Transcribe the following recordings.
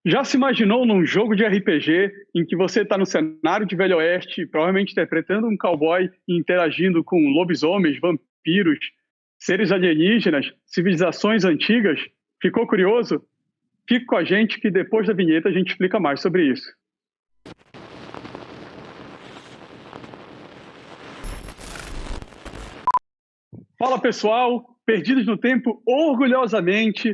Já se imaginou num jogo de RPG em que você está no cenário de Velho Oeste, provavelmente interpretando um cowboy e interagindo com lobisomens, vampiros, seres alienígenas, civilizações antigas? Ficou curioso? Fique com a gente que depois da vinheta a gente explica mais sobre isso. Fala pessoal, Perdidos no Tempo orgulhosamente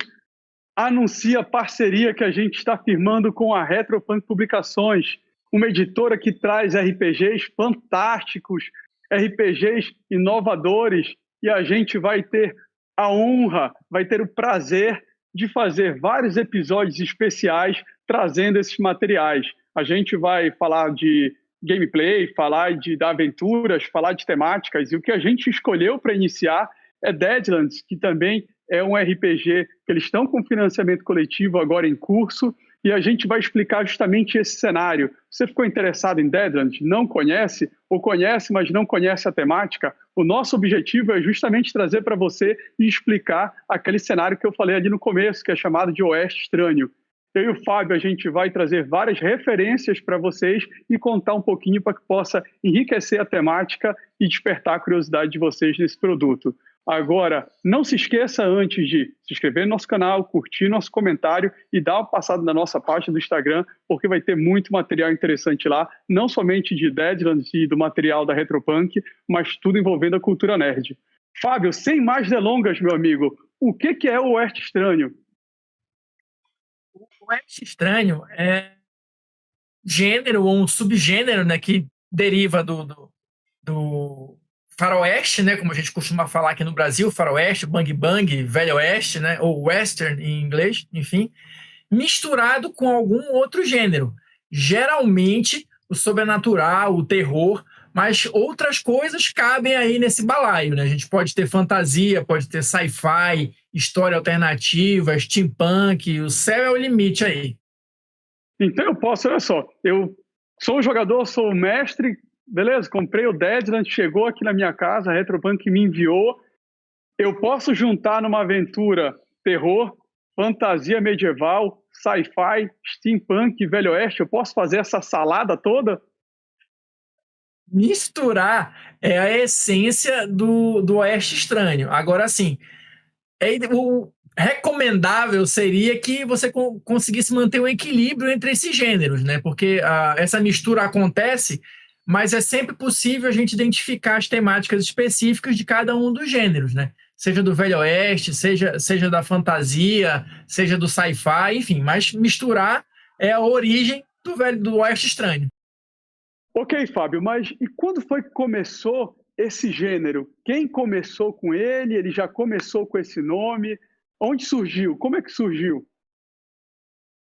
anuncia a parceria que a gente está firmando com a Retropunk Publicações, uma editora que traz RPGs fantásticos, RPGs inovadores, e a gente vai ter a honra, vai ter o prazer de fazer vários episódios especiais trazendo esses materiais. A gente vai falar de gameplay, falar de aventuras, falar de temáticas, e o que a gente escolheu para iniciar é Deadlands, que também é um RPG que eles estão com financiamento coletivo agora em curso, e a gente vai explicar justamente esse cenário. Você ficou interessado em Deadlands? Não conhece? Ou conhece, mas não conhece a temática? O nosso objetivo é justamente trazer para você e explicar aquele cenário que eu falei ali no começo, que é chamado de Oeste Estranho. Eu e o Fábio, a gente vai trazer várias referências para vocês e contar um pouquinho para que possa enriquecer a temática e despertar a curiosidade de vocês nesse produto. Agora, não se esqueça antes de se inscrever no nosso canal, curtir nosso comentário e dar uma passada na nossa página do Instagram, porque vai ter muito material interessante lá, não somente de Deadlands e do material da Retropunk, mas tudo envolvendo a cultura nerd. Fábio, sem mais delongas, meu amigo, o que é o Oeste Estranho? O Oeste Estranho é gênero ou um subgênero, né, que deriva do faroeste, né, como a gente costuma falar aqui no Brasil, faroeste, bang bang, velho oeste, né, ou western em inglês, enfim, misturado com algum outro gênero. Geralmente o sobrenatural, o terror, mas outras coisas cabem aí nesse balaio, né? A gente pode ter fantasia, pode ter sci-fi, história alternativa, steampunk, o céu é o limite aí. Então eu posso, olha só, eu sou um jogador, sou um mestre, beleza, comprei o Deadlands, chegou aqui na minha casa, a Retropunk me enviou, eu posso juntar numa aventura terror, fantasia medieval, sci-fi, steampunk, velho oeste, eu posso fazer essa salada toda? Misturar é a essência do Oeste Estranho. Agora, assim, o recomendável seria que você conseguisse manter um equilíbrio entre esses gêneros, né? Porque essa mistura acontece, mas é sempre possível a gente identificar as temáticas específicas de cada um dos gêneros, né? Seja do Velho Oeste, seja da fantasia, seja do sci-fi, enfim, mas misturar é a origem do Oeste Estranho. Ok, Fábio, mas e quando foi que começou esse gênero? Quem começou com ele? Ele já começou com esse nome? Onde surgiu? Como é que surgiu?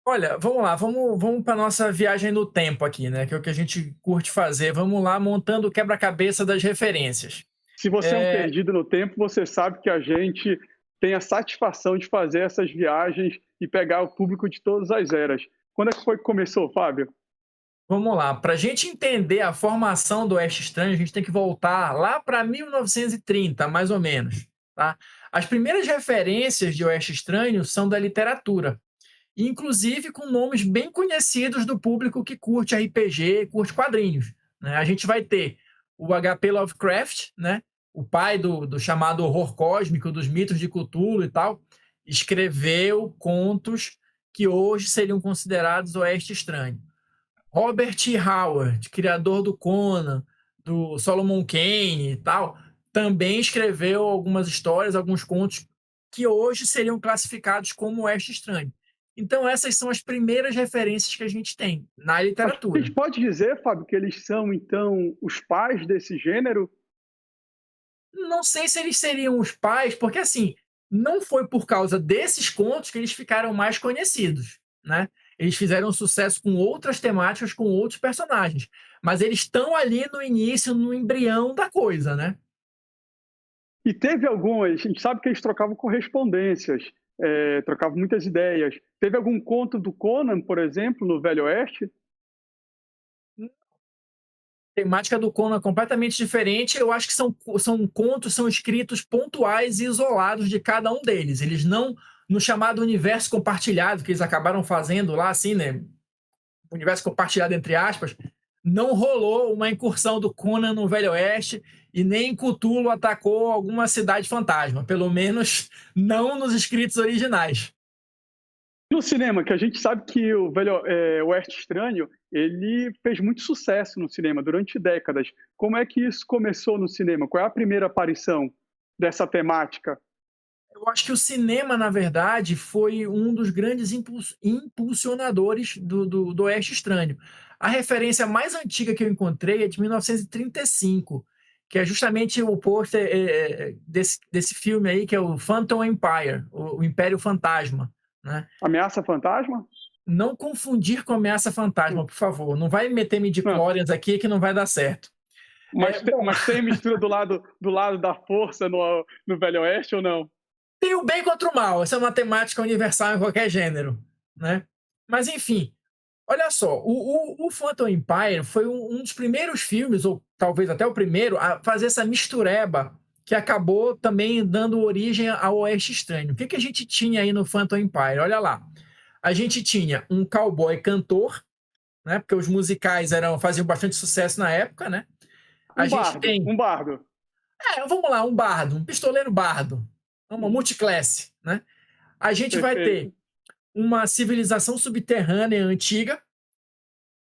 Olha, vamos lá, vamos para nossa viagem no tempo aqui, né? Que é o que a gente curte fazer. Vamos lá, montando o quebra-cabeça das referências. Se você é um perdido no tempo, você sabe que a gente tem a satisfação de fazer essas viagens e pegar o público de todas as eras. Quando é que foi que começou, Fábio? Vamos lá, para a gente entender a formação do Oeste Estranho, a gente tem que voltar lá para 1930, mais ou menos. Tá? As primeiras referências de Oeste Estranho são da literatura, inclusive com nomes bem conhecidos do público que curte RPG, curte quadrinhos. Né? A gente vai ter o H.P. Lovecraft, né? O pai do chamado horror cósmico, dos mitos de Cthulhu e tal, escreveu contos que hoje seriam considerados Oeste Estranho. Robert Howard, criador do Conan, do Solomon Kane e tal, também escreveu algumas histórias, alguns contos que hoje seriam classificados como Oeste Estranho. Então, essas são as primeiras referências que a gente tem na Mas a literatura. gente pode dizer, Fábio, que eles são, então, os pais desse gênero? Não sei se eles seriam os pais, porque assim, não foi por causa desses contos que eles ficaram mais conhecidos, né? Eles fizeram sucesso com outras temáticas, com outros personagens, mas eles estão ali no início, no embrião da coisa, né? E teve algumas, a gente sabe que eles trocavam correspondências, trocavam muitas ideias. Teve algum conto do Conan, por exemplo, no Velho Oeste? A temática do Conan é completamente diferente. Eu acho que são contos, são escritos pontuais e isolados de cada um deles. Eles não no chamado universo compartilhado, que eles acabaram fazendo lá, assim, né? Universo compartilhado entre aspas, não rolou uma incursão do Conan no Velho Oeste e nem Cthulhu atacou alguma cidade fantasma, pelo menos não nos escritos originais. No cinema, que a gente sabe que o Oeste Estranho, ele fez muito sucesso no cinema durante décadas. Como é que isso começou no cinema? Qual é a primeira aparição dessa temática? Eu acho que o cinema, na verdade, foi um dos grandes impulsionadores do Oeste Estranho. A referência mais antiga que eu encontrei é de 1935, que é justamente o pôster desse filme aí, que é o Phantom Empire, o Império Fantasma, né? Ameaça Fantasma? Não confundir com Ameaça Fantasma, por favor. Não vai meter midi-chlorians aqui que não vai dar certo. Mas tem mistura do lado da força no Velho Oeste ou não? Tem o bem contra o mal. Essa é uma temática universal em qualquer gênero, né? Mas, enfim, olha só. O Phantom Empire foi um dos primeiros filmes, ou talvez até o primeiro, a fazer essa mistureba que acabou também dando origem ao Oeste Estranho. O que a gente tinha aí no Phantom Empire? Olha lá. A gente tinha um cowboy cantor, né? Porque os musicais faziam bastante sucesso na época, né? Um bardo. Vamos lá, um bardo, um pistoleiro bardo. Uma multiclasse, né? A gente vai ter uma civilização subterrânea antiga,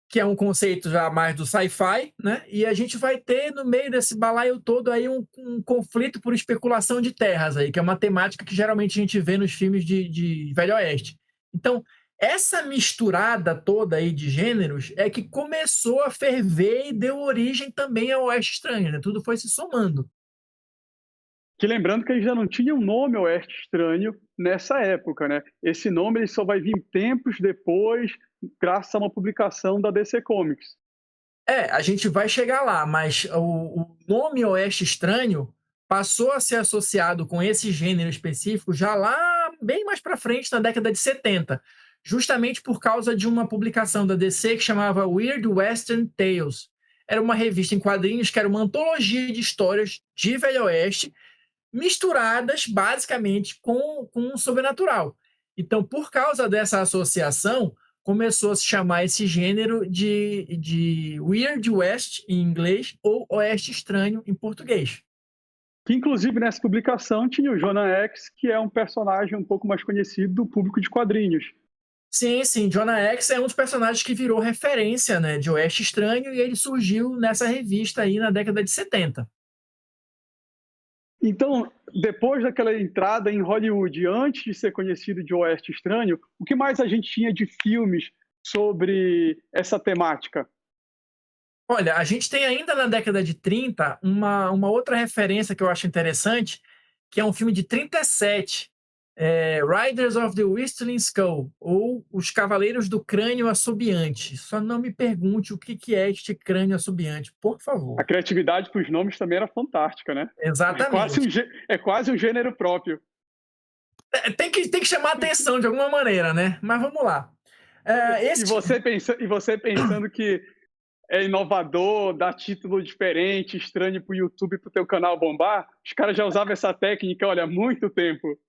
que é um conceito já mais do sci-fi, né? E a gente vai ter no meio desse balaio todo aí um conflito por especulação de terras aí, que é uma temática que geralmente a gente vê nos filmes de Velho Oeste. Então, essa misturada toda aí de gêneros é que começou a ferver e deu origem também ao Oeste Estranho, né? Tudo foi se somando. Que lembrando que ele já não tinha um nome Oeste Estranho nessa época, né? Esse nome ele só vai vir tempos depois, graças a uma publicação da DC Comics. A gente vai chegar lá, mas o nome Oeste Estranho passou a ser associado com esse gênero específico já lá bem mais para frente, na década de 70, justamente por causa de uma publicação da DC que chamava Weird Western Tales. Era uma revista em quadrinhos que era uma antologia de histórias de Velho Oeste, misturadas basicamente com o sobrenatural. Então, por causa dessa associação, começou a se chamar esse gênero de Weird West em inglês ou Oeste Estranho em português. Que, inclusive, nessa publicação tinha o Jonah X, que é um personagem um pouco mais conhecido do público de quadrinhos. Sim, Jonah X é um dos personagens que virou referência, né, de Oeste Estranho, e ele surgiu nessa revista aí na década de 70. Então, depois daquela entrada em Hollywood, antes de ser conhecido de Oeste Estranho, o que mais a gente tinha de filmes sobre essa temática? Olha, a gente tem ainda na década de 30 uma outra referência que eu acho interessante, que é um filme de 37, Riders of the Whistling Skull, ou Os Cavaleiros do Crânio Assobiante. Só não me pergunte o que é este crânio assobiante, por favor. A criatividade para os nomes também era fantástica, né? Exatamente. É quase um gênero próprio. Tem que chamar atenção de alguma maneira, né? Mas vamos lá. E você pensando que é inovador, dá título diferente, estranho para o YouTube, para o teu canal bombar, os caras já usavam essa técnica, olha, há muito tempo.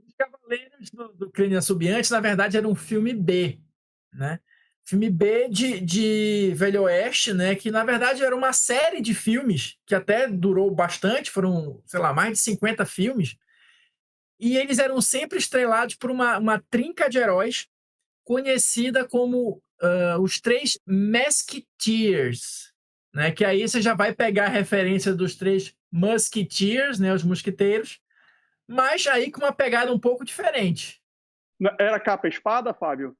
Os Cavaleiros do Crânio Assobiante, na verdade, era um filme B, né? Filme B de Velho Oeste, né? Que, na verdade, era uma série de filmes que até durou bastante, foram, sei lá, mais de 50 filmes, e eles eram sempre estrelados por uma trinca de heróis conhecida como os Três Musketeers, né? Que aí você já vai pegar a referência dos Três Musketeers, né? Os mosquiteiros, mas aí com uma pegada um pouco diferente. Era capa-espada, Fábio?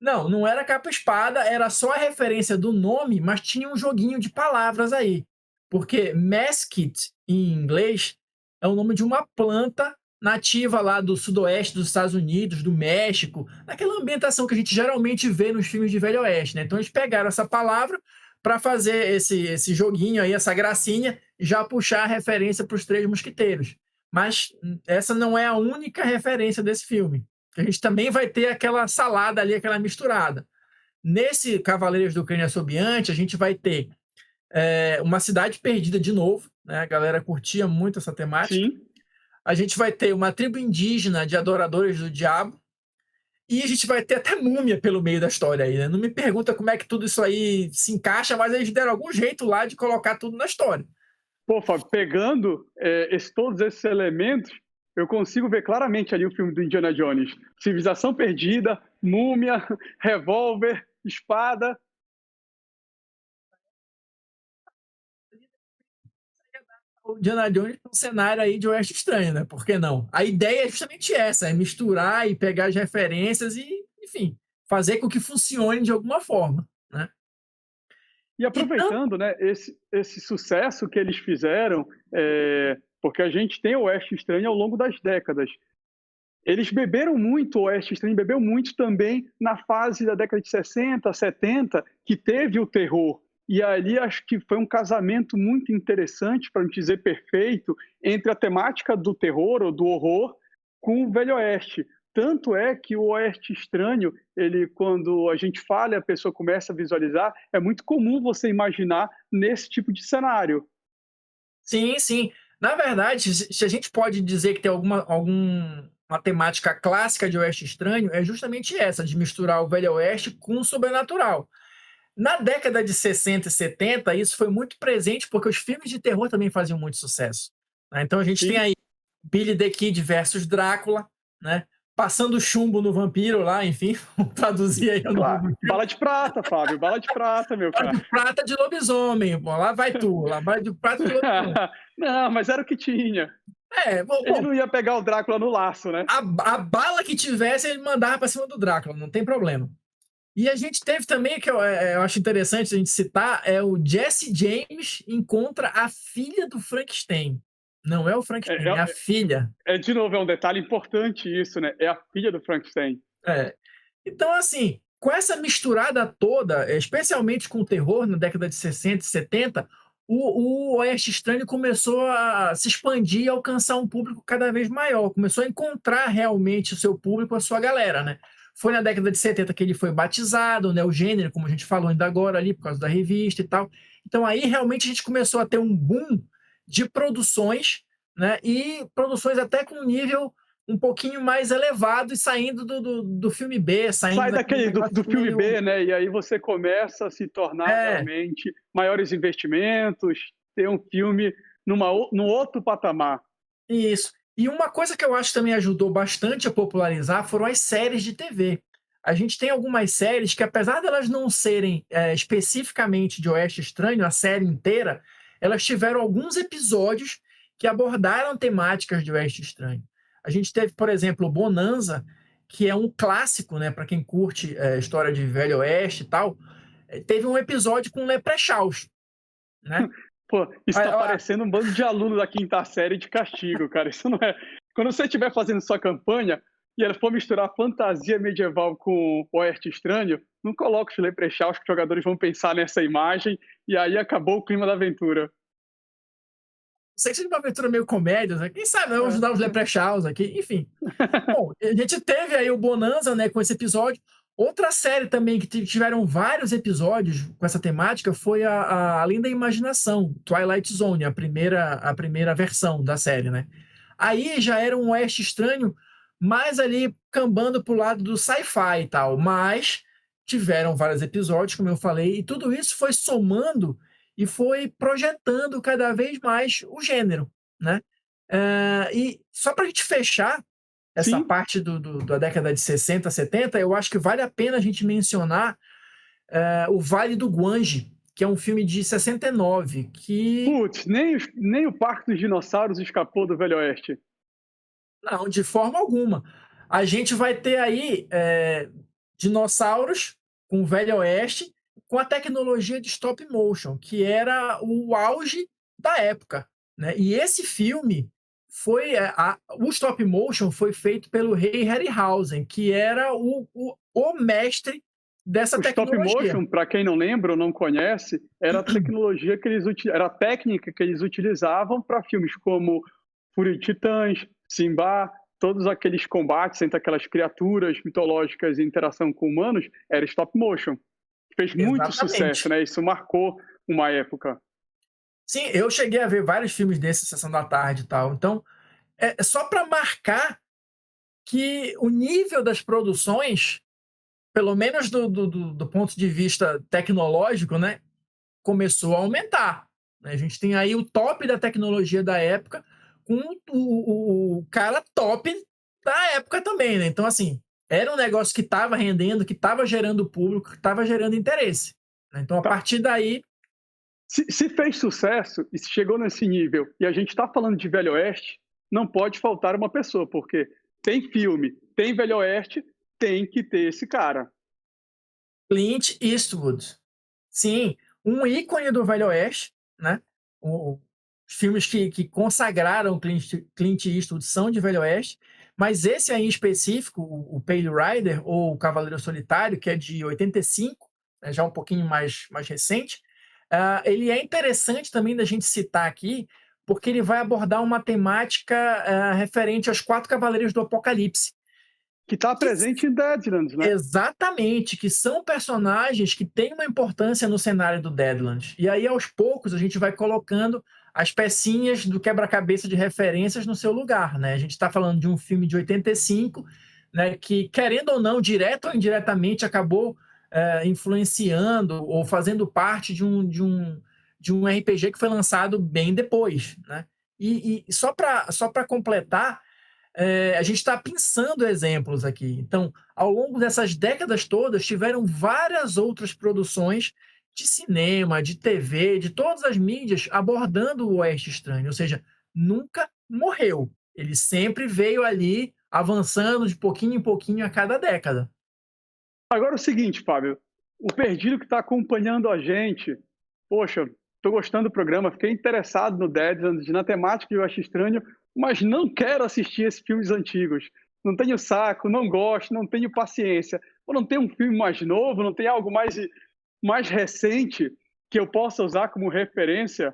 Não era capa-espada, era só a referência do nome, mas tinha um joguinho de palavras aí. Porque mesquite, em inglês, é o nome de uma planta nativa lá do sudoeste dos Estados Unidos, do México, naquela ambientação que a gente geralmente vê nos filmes de Velho Oeste, né? Então eles pegaram essa palavra para fazer esse joguinho aí, essa gracinha, e já puxar a referência para os Três Mosquiteiros. Mas essa não é a única referência desse filme. A gente também vai ter aquela salada ali, aquela misturada. Nesse Cavaleiros do Crânio Assobiante, a gente vai ter uma cidade perdida de novo, né? A galera curtia muito essa temática. Sim. a gente vai ter uma tribo indígena de adoradores do diabo, e a gente vai ter até múmia pelo meio da história aí, né? Não me pergunta como é que tudo isso aí se encaixa, mas eles deram algum jeito lá de colocar tudo na história. Pô, Fábio, pegando todos esses elementos, eu consigo ver claramente ali o filme do Indiana Jones. Civilização perdida, múmia, revólver, espada. O Indiana Jones é um cenário aí de Oeste Estranho, né? Por que não? A ideia é justamente essa, é misturar e pegar as referências e, enfim, fazer com que funcione de alguma forma, né? E aproveitando, né, esse sucesso que eles fizeram, porque a gente tem o Oeste Estranho ao longo das décadas. Eles beberam muito, o Oeste Estranho bebeu muito também na fase da década de 60, 70, que teve o terror. E ali acho que foi um casamento muito interessante, para não dizer perfeito, entre a temática do terror ou do horror com o Velho Oeste. Tanto é que o Oeste Estranho, ele, quando a gente fala e a pessoa começa a visualizar, é muito comum você imaginar nesse tipo de cenário. Sim, sim. Na verdade, se a gente pode dizer que tem alguma temática clássica de Oeste Estranho, é justamente essa, de misturar o Velho Oeste com o sobrenatural. Na década de 60 e 70, isso foi muito presente porque os filmes de terror também faziam muito sucesso, né? Então a gente tem aí Billy the Kid versus Drácula, né? Passando chumbo no vampiro lá, enfim, vamos traduzir aí o nome. Bala de prata, Fábio, bala de prata, meu cara. Bala de prata de lobisomem, pô, lá vai tu, lá bala de prata de lobisomem. Não, mas era o que tinha. Ele não ia pegar o Drácula no laço, né? A bala que tivesse, ele mandava pra cima do Drácula, não tem problema. E a gente teve também, que eu acho interessante a gente citar, o Jesse James encontra a filha do Frankenstein. Não é o Frankenstein, é a filha. De novo, é um detalhe importante isso, né? É a filha do Frankenstein. Então, assim, com essa misturada toda, especialmente com o terror na década de 60 e 70, o Oeste Estranho começou a se expandir e alcançar um público cada vez maior. Começou a encontrar realmente o seu público, a sua galera, né? Foi na década de 70 que ele foi batizado, né? O gênero, como a gente falou ainda agora ali, por causa da revista e tal. Então, aí realmente a gente começou a ter um boom de produções, né? E produções até com um nível um pouquinho mais elevado e saindo do filme B. Sai daquele do filme B, né? E aí você começa a se tornar realmente maiores investimentos, ter um filme num outro patamar. Isso. E uma coisa que eu acho que também ajudou bastante a popularizar foram as séries de TV. A gente tem algumas séries que, apesar de elas não serem especificamente de Oeste Estranho, a série inteira, elas tiveram alguns episódios que abordaram temáticas de Oeste Estranho. A gente teve, por exemplo, o Bonanza, que é um clássico, né, para quem curte história de Velho Oeste e tal. Teve um episódio com Leprechauns, né? Pô, isso tá parecendo um bando de aluno da quinta série de castigo, cara. Isso não é... Quando você estiver fazendo sua campanha e ela for misturar fantasia medieval com Oeste Estranho, não coloque os Leprechauns, que os jogadores vão pensar nessa imagem e aí acabou o clima da aventura. Sei que seja uma aventura meio comédia, né? Quem sabe eu vou ajudar os Leprechauns aqui, enfim. Bom, a gente teve aí o Bonanza, né, com esse episódio. Outra série também que tiveram vários episódios com essa temática foi a Além da Imaginação, Twilight Zone, a primeira versão da série, né? Aí já era um Oeste Estranho, mais ali cambando pro lado do sci-fi e tal, mas tiveram vários episódios, como eu falei, e tudo isso foi somando e foi projetando cada vez mais o gênero, né? E só para a gente fechar essa parte da década de 60, 70, eu acho que vale a pena a gente mencionar o Vale do Gwangi, que é um filme de 69, que... Putz, nem o Parque dos Dinossauros escapou do Velho Oeste. Não, de forma alguma. A gente vai ter aí dinossauros com o Velho Oeste, com a tecnologia de stop motion, que era o auge da época, né? E esse filme foi o stop motion foi feito pelo Ray Harryhausen, que era o mestre dessa tecnologia. O stop motion, para quem não lembra ou não conhece, era a tecnologia era a técnica que eles utilizavam para filmes como Fúria de Titãs, Simba, todos aqueles combates entre aquelas criaturas mitológicas e interação com humanos, era stop motion. Fez muito sucesso, né? Isso marcou uma época. Sim, eu cheguei a ver vários filmes desses, Sessão da Tarde e tal. Então, é só para marcar que o nível das produções, pelo menos do ponto de vista tecnológico, né, começou a aumentar. A gente tem aí o top da tecnologia da época com o cara top da época também, né? Então, assim, era um negócio que estava rendendo, que estava gerando público, que estava gerando interesse. Né? Então, a partir daí... Se fez sucesso e se chegou nesse nível, e a gente está falando de Velho Oeste, não pode faltar uma pessoa, porque tem filme, tem Velho Oeste, tem que ter esse cara. Clint Eastwood. Sim, um ícone do Velho Oeste, né? Os filmes que consagraram Clint Eastwood são de Velho Oeste, mas esse aí em específico, o Pale Rider, ou o Cavaleiro Solitário, que é de 85, né, já um pouquinho mais recente, ele é interessante também da gente citar aqui, porque ele vai abordar uma temática referente aos 4 Cavaleiros do Apocalipse. Que está presente em Deadlands, né? Exatamente, que são personagens que têm uma importância no cenário do Deadlands. E aí, aos poucos, a gente vai colocando as pecinhas do quebra-cabeça de referências no seu lugar, né? A gente está falando de um filme de 85, né, que, querendo ou não, direto ou indiretamente, acabou influenciando ou fazendo parte de um RPG que foi lançado bem depois, né? E só para completar, a gente está pensando exemplos aqui. Então, ao longo dessas décadas todas, tiveram várias outras produções de cinema, de TV, de todas as mídias abordando o Oeste Estranho. Ou seja, nunca morreu. Ele sempre veio ali avançando de pouquinho em pouquinho a cada década. Agora é o seguinte, Fábio, o Perdido que está acompanhando a gente, poxa, estou gostando do programa, fiquei interessado no Deadlands, na temática de Oeste Estranho, mas não quero assistir esses filmes antigos. Não tenho saco, não gosto, não tenho paciência. Ou não tem um filme mais novo, não tem algo mais recente que eu possa usar como referência?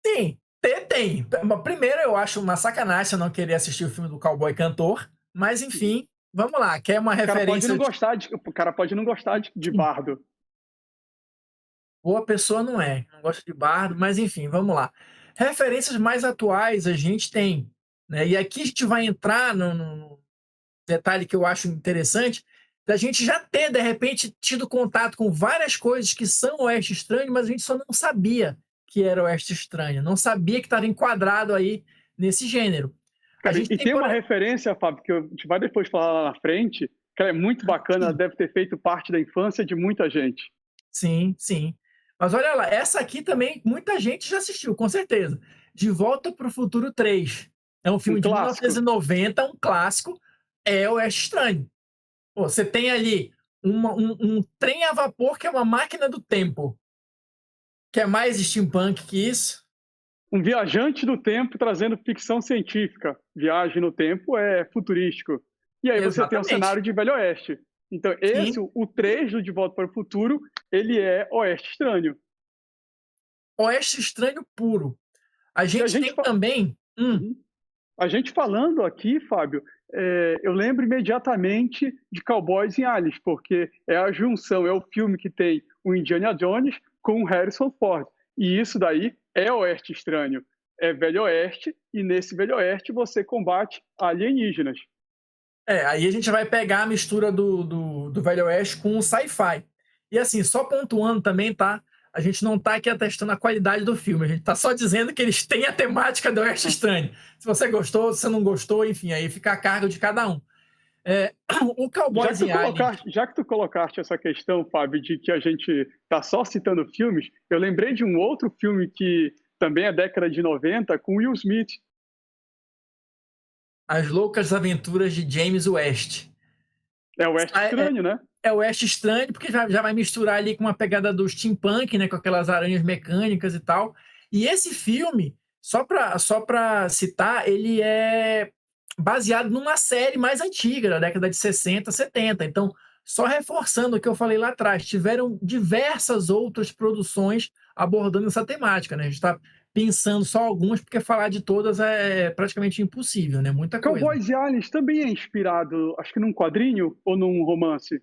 Sim, tem. Primeiro, eu acho uma sacanagem eu não querer assistir o filme do Cowboy Cantor, mas enfim, vamos lá, quer uma referência... O cara pode não gostar de Bardo. Boa pessoa não gosta de bardo, mas enfim, vamos lá. Referências mais atuais a gente tem, né? E aqui a gente vai entrar no detalhe que eu acho interessante, da gente já ter, de repente, tido contato com várias coisas que são Oeste Estranho, mas a gente só não sabia que era Oeste Estranho, não sabia que estava enquadrado aí nesse gênero. Cara, e tem uma referência, Fábio, que a gente vai depois falar lá na frente, que ela é muito bacana, ela deve ter feito parte da infância de muita gente. Sim, sim. Mas olha lá, essa aqui também muita gente já assistiu, com certeza. De Volta para o Futuro 3. É um filme de 1990, um clássico, é Oeste Estranho. Pô, você tem ali um trem a vapor que é uma máquina do tempo. Quer mais steampunk que isso? Um viajante do tempo trazendo ficção científica. Viagem no tempo é futurístico. E aí você tem um cenário de Velho Oeste. Então, o 3 do De Volta para o Futuro, ele é Oeste Estranho. Oeste Estranho puro. A gente tem também... A gente falando aqui, Fábio, eu lembro imediatamente de Cowboys e Aliens, porque é a junção, é o filme que tem o Indiana Jones com o Harrison Ford. E isso daí é Oeste Estranho. É Velho Oeste, e nesse Velho Oeste você combate alienígenas. Aí a gente vai pegar a mistura do Velho Oeste com o sci-fi. E assim, só pontuando também, tá? A gente não tá aqui atestando a qualidade do filme, a gente tá só dizendo que eles têm a temática do Oeste Estranho. Se você gostou, se você não gostou, enfim, aí fica a cargo de cada um. O Cowboys e Aliens... Já que tu colocaste essa questão, Fábio, de que a gente tá só citando filmes, eu lembrei de um outro filme que também é década de 90, com Will Smith. As Loucas Aventuras de James West. É o Oeste Estranho, né? É o Oeste Estranho, porque já vai misturar ali com uma pegada do steampunk, né? Com aquelas aranhas mecânicas e tal. E esse filme, só para citar, ele é baseado numa série mais antiga, da década de 60, 70. Então, só reforçando o que eu falei lá atrás, tiveram diversas outras produções abordando essa temática, né? A gente está pensando só algumas, porque falar de todas é praticamente impossível, né? Muita coisa. Cowboys e Aliens também é inspirado, acho que num quadrinho ou num romance?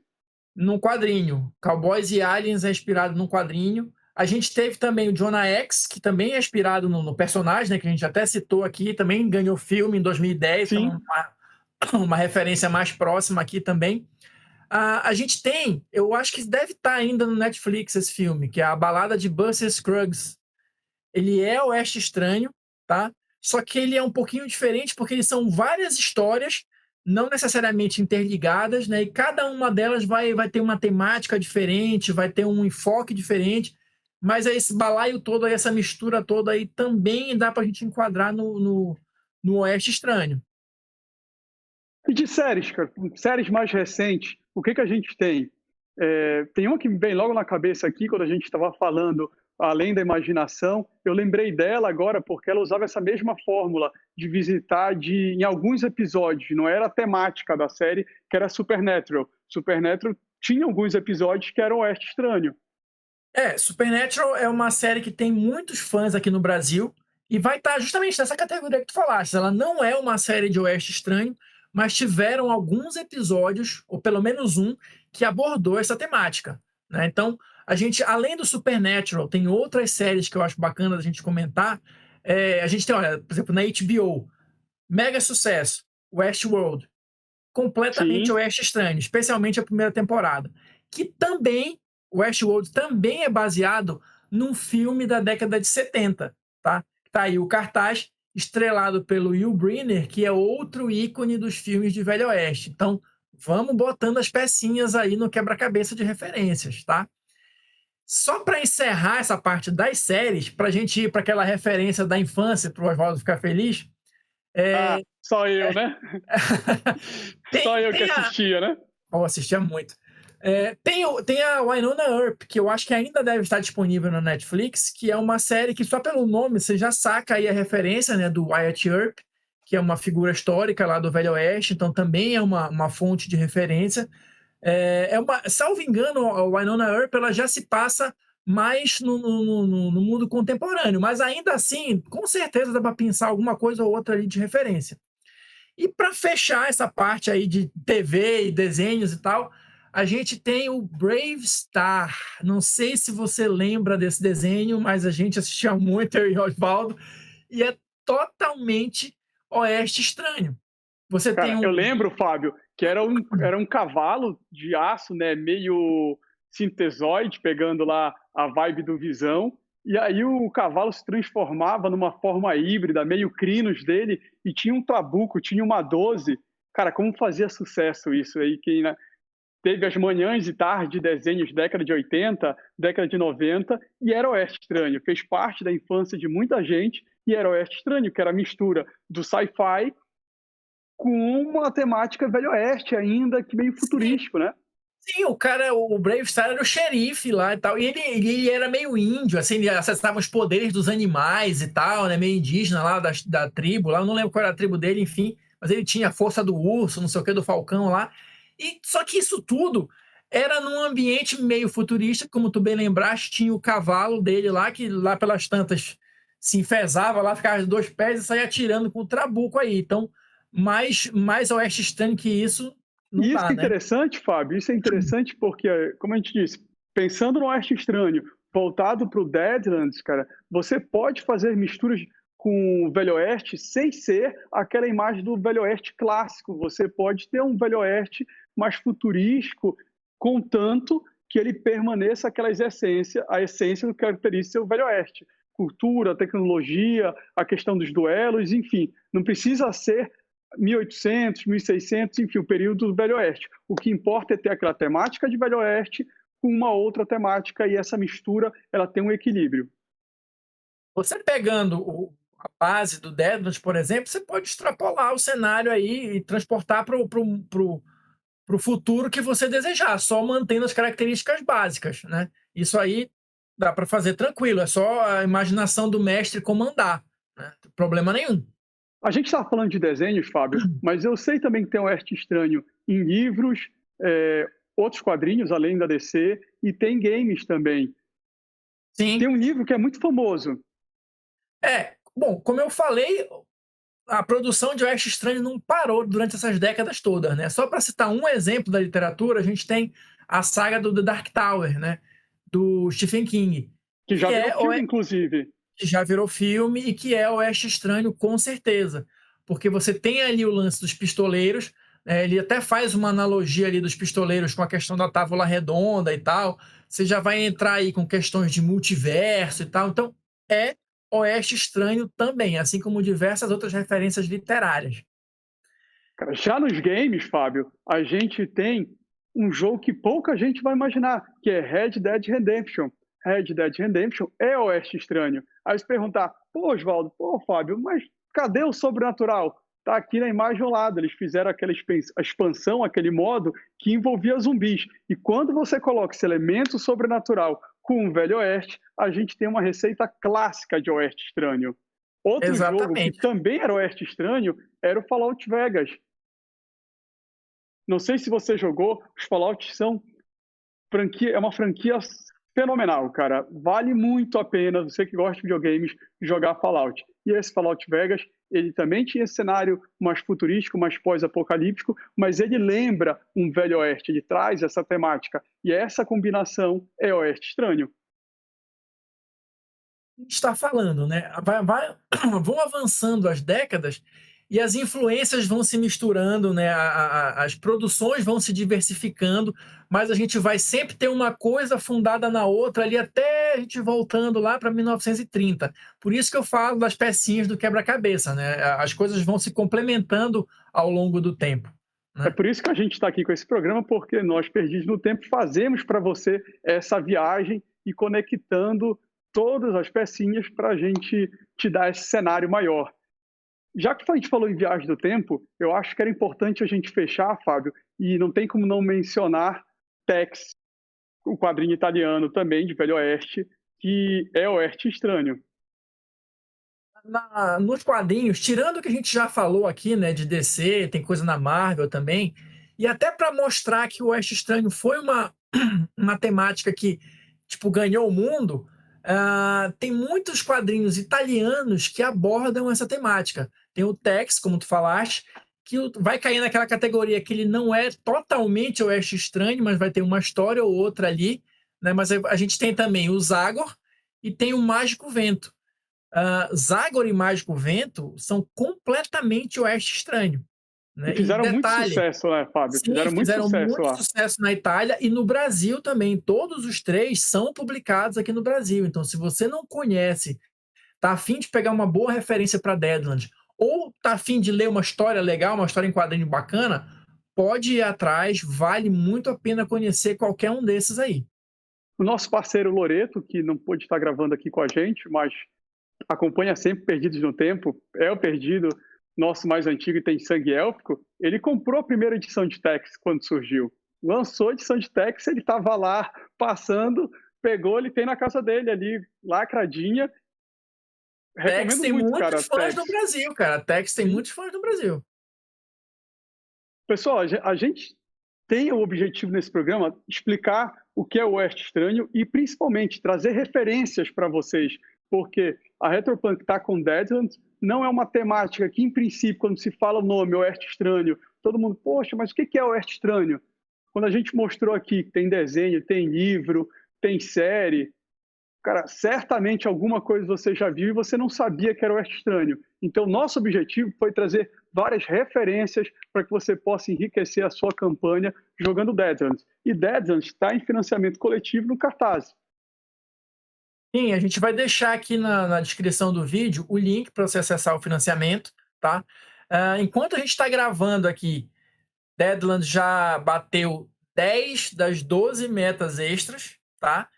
Num quadrinho. Cowboys e Aliens é inspirado num quadrinho. A gente teve também o Jonah Hex, que também é inspirado no personagem, né, que a gente até citou aqui, também ganhou filme em 2010, então uma referência mais próxima aqui também. A gente tem, eu acho que deve estar ainda no Netflix esse filme, que é A Balada de Buster Scruggs. Ele é Oeste Estranho, tá? Só que ele é um pouquinho diferente porque eles são várias histórias, não necessariamente interligadas, né? E cada uma delas vai ter uma temática diferente, vai ter um enfoque diferente, mas aí esse balaio todo, aí, essa mistura toda aí também dá para a gente enquadrar no Oeste Estranho. E de séries, cara, séries mais recentes, o que a gente tem? Tem uma que me vem logo na cabeça aqui, quando a gente estava falando além da imaginação, eu lembrei dela agora porque ela usava essa mesma fórmula de visitar em alguns episódios, não era a temática da série, que era Supernatural. Supernatural tinha alguns episódios que eram Oeste Estranho. Supernatural é uma série que tem muitos fãs aqui no Brasil e vai estar justamente nessa categoria que tu falaste. Ela não é uma série de Oeste Estranho, mas tiveram alguns episódios, ou pelo menos um, que abordou essa temática, né? Então, a gente, além do Supernatural, tem outras séries que eu acho bacana da gente comentar. A gente tem, olha, por exemplo, na HBO, mega sucesso, Westworld, completamente Sim. Oeste Estranho, especialmente a primeira temporada, que também, Westworld também é baseado num filme da década de 70, tá? Tá aí o cartaz, estrelado pelo Yul Brynner, que é outro ícone dos filmes de Velho Oeste. Então, vamos botando as pecinhas aí no quebra-cabeça de referências, tá? Só para encerrar essa parte das séries, para a gente ir para aquela referência da infância, para o Oswaldo ficar feliz. Só eu, né? Só eu que tem assistia, né? Eu assistia muito. Tem a Wynonna Earp, que eu acho que ainda deve estar disponível no Netflix, que é uma série que só pelo nome você já saca aí a referência, né, do Wyatt Earp, que é uma figura histórica lá do Velho Oeste, então também é uma fonte de referência. Salvo engano, a Wynonna Earp ela já se passa mais no mundo contemporâneo, mas ainda assim, com certeza dá para pensar alguma coisa ou outra ali de referência. E para fechar essa parte aí de TV e desenhos e tal, a gente tem o Brave Star. Não sei se você lembra desse desenho, mas a gente assistia muito, eu e Osvaldo, e é totalmente Oeste Estranho. Você Cara, tem eu lembro, Fábio, que era um cavalo de aço, né, meio sintesoide, pegando lá a vibe do Visão, e aí o cavalo se transformava numa forma híbrida, meio crinos dele, e tinha um trabuco, tinha uma 12. Cara, como fazia sucesso isso aí, que teve as manhãs e tardes de desenhos década de 80, década de 90, e era Oeste Estranho. Fez parte da infância de muita gente, e era Oeste Estranho, que era a mistura do sci-fi com uma temática Velho Oeste ainda, que meio futurístico, né? Sim, o Brave Star era o xerife lá e tal, e ele era meio índio, assim, ele acessava os poderes dos animais e tal, né, meio indígena lá da tribo, lá, eu não lembro qual era a tribo dele, enfim, mas ele tinha a força do urso, não sei o que, do falcão lá, e só que isso tudo era num ambiente meio futurista, como tu bem lembraste, tinha o cavalo dele lá, que lá pelas tantas se enfesava lá, ficava de 2 pés e saía atirando com o trabuco aí, então, mais Oeste Estranho que isso, não E isso dá, é né? interessante, Fábio, isso é interessante porque, como a gente disse, pensando no Oeste Estranho, voltado para o Deadlands, cara, você pode fazer misturas com o Velho Oeste sem ser aquela imagem do Velho Oeste clássico. Você pode ter um Velho Oeste mais futurístico, contanto que ele permaneça a essência do que caracteriza ser o Velho Oeste. Cultura, tecnologia, a questão dos duelos, enfim, não precisa ser 1800, 1600, enfim, o período do Velho Oeste. O que importa é ter aquela temática de Velho Oeste com uma outra temática, e essa mistura ela tem um equilíbrio. Você pegando a base do Deadlands, por exemplo, você pode extrapolar o cenário aí e transportar para o futuro que você desejar, só mantendo as características básicas, né? Isso aí dá para fazer tranquilo, é só a imaginação do mestre comandar, né? Problema nenhum. A gente estava falando de desenhos, Fábio, mas eu sei também que tem o Oeste Estranho em livros, outros quadrinhos além da DC, e tem games também. Sim. Tem um livro que é muito famoso. Bom, como eu falei, a produção de Oeste Estranho não parou durante essas décadas todas, né? Só para citar um exemplo da literatura, a gente tem a saga do The Dark Tower, né? Do Stephen King. Que já que virou é filme, inclusive. que já virou filme e que é Oeste Estranho, com certeza. Porque você tem ali o lance dos pistoleiros, ele até faz uma analogia ali dos pistoleiros com a questão da tábua redonda e tal. Você já vai entrar aí com questões de multiverso e tal. Então, é Oeste Estranho também, assim como diversas outras referências literárias. Cara, já nos games, Fábio, a gente tem um jogo que pouca gente vai imaginar, que é Red Dead Redemption. Red Dead Redemption é Oeste Estranho. Aí você perguntar, pô, Oswaldo, pô, Fábio, mas cadê o sobrenatural? Tá aqui na imagem ao lado. Eles fizeram aquela expansão, aquele modo que envolvia zumbis. E quando você coloca esse elemento sobrenatural com o Velho Oeste, a gente tem uma receita clássica de Oeste Estranho. Outro jogo que Exatamente. também era Oeste Estranho era o Fallout Vegas. Não sei se você jogou, os Fallout são é uma franquia fenomenal, cara. Vale muito a pena, você que gosta de videogames, jogar Fallout. E esse Fallout Vegas, ele também tinha esse cenário mais futurístico, mais pós-apocalíptico, mas ele lembra um Velho Oeste, ele traz essa temática. E essa combinação é Oeste Estranho. Está falando, né? Vão avançando as décadas e as influências vão se misturando, né? As produções vão se diversificando, mas a gente vai sempre ter uma coisa fundada na outra ali até a gente voltando lá para 1930. Por isso que eu falo das pecinhas do quebra-cabeça, né? As coisas vão se complementando ao longo do tempo, É né? por isso que a gente está aqui com esse programa, porque nós, Perdidos no Tempo, fazemos para você essa viagem e conectando todas as pecinhas para a gente te dar esse cenário maior. Já que a gente falou em Viagem do Tempo, eu acho que era importante a gente fechar, Fábio, e não tem como não mencionar Tex, o quadrinho italiano também, de Velho Oeste, que é Oeste Estranho. Nos quadrinhos, tirando o que a gente já falou aqui, né, de DC, tem coisa na Marvel também, e até para mostrar que o Oeste Estranho foi uma temática que tipo ganhou o mundo, tem muitos quadrinhos italianos que abordam essa temática. Tem o Tex, como tu falaste, que vai cair naquela categoria que ele não é totalmente Oeste Estranho, mas vai ter uma história ou outra ali, né? Mas a gente tem também o Zagor e tem o Mágico Vento. Zagor e Mágico Vento são completamente Oeste Estranho, E né? E fizeram muito detalhe, sucesso, né, Fábio? sim, Fizeram muito fizeram sucesso muito lá. sucesso na Itália e no Brasil também. Todos os três são publicados aqui no Brasil. Então, se você não conhece, tá a fim de pegar uma boa referência para Deadlands, ou tá a fim de ler uma história legal, uma história em quadrinho bacana, pode ir atrás, vale muito a pena conhecer qualquer um desses aí. O nosso parceiro Loreto, que não pôde estar gravando aqui com a gente, mas acompanha sempre Perdidos no Tempo, é o Perdido, nosso mais antigo e tem sangue élfico, ele comprou a primeira edição de Tex quando surgiu. Lançou a edição de Tex, ele estava lá passando, pegou, ele tem na casa dele ali, lacradinha. Tex Recomendo tem muito, muitos cara, fãs Tex. no Brasil, cara. Tex tem Sim. muitos fãs no Brasil. Pessoal, a gente tem o objetivo nesse programa explicar o que é o Oeste Estranho e principalmente trazer referências para vocês, porque a Retropunk está com Deadlands, não é uma temática que, em princípio, quando se fala o nome Oeste Estranho, todo mundo, poxa, mas o que é Oeste Estranho? Quando a gente mostrou aqui que tem desenho, tem livro, tem série, cara, certamente alguma coisa você já viu e você não sabia que era Oeste Estranho. Então, nosso objetivo foi trazer várias referências para que você possa enriquecer a sua campanha jogando Deadlands. E Deadlands está em financiamento coletivo no Cartaz. Sim, a gente vai deixar aqui na descrição do vídeo o link para você acessar o financiamento, tá? Enquanto a gente está gravando aqui, Deadlands já bateu 10 das 12 metas extras, tá?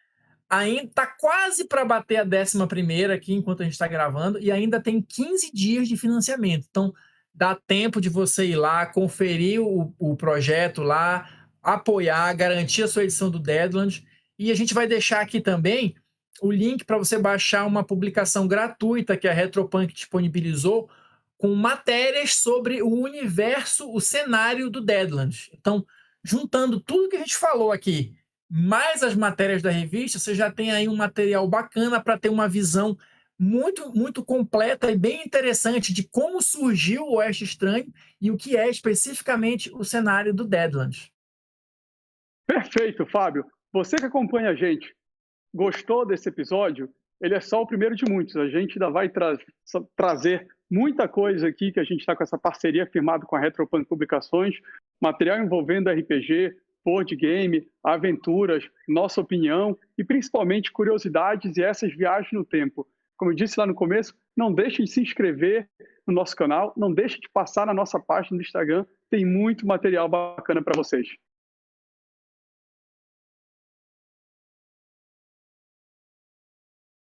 Ainda está quase para bater a 11ª aqui, enquanto a gente está gravando, e ainda tem 15 dias de financiamento. Então, dá tempo de você ir lá, conferir o projeto lá, apoiar, garantir a sua edição do Deadlands. E a gente vai deixar aqui também o link para você baixar uma publicação gratuita que a Retropunk disponibilizou com matérias sobre o universo, o cenário do Deadlands. Então, juntando tudo que a gente falou aqui, mais as matérias da revista, você já tem aí um material bacana para ter uma visão muito, muito completa e bem interessante de como surgiu o Oeste Estranho e o que é especificamente o cenário do Deadlands. Perfeito, Fábio. Você que acompanha a gente, gostou desse episódio, ele é só o primeiro de muitos. A gente ainda vai trazer muita coisa aqui, que a gente está com essa parceria firmada com a Retropunk Publicações, material envolvendo RPG, board game, aventuras, nossa opinião e principalmente curiosidades e essas viagens no tempo. Como eu disse lá no começo, não deixe de se inscrever no nosso canal, não deixe de passar na nossa página do Instagram, tem muito material bacana para vocês.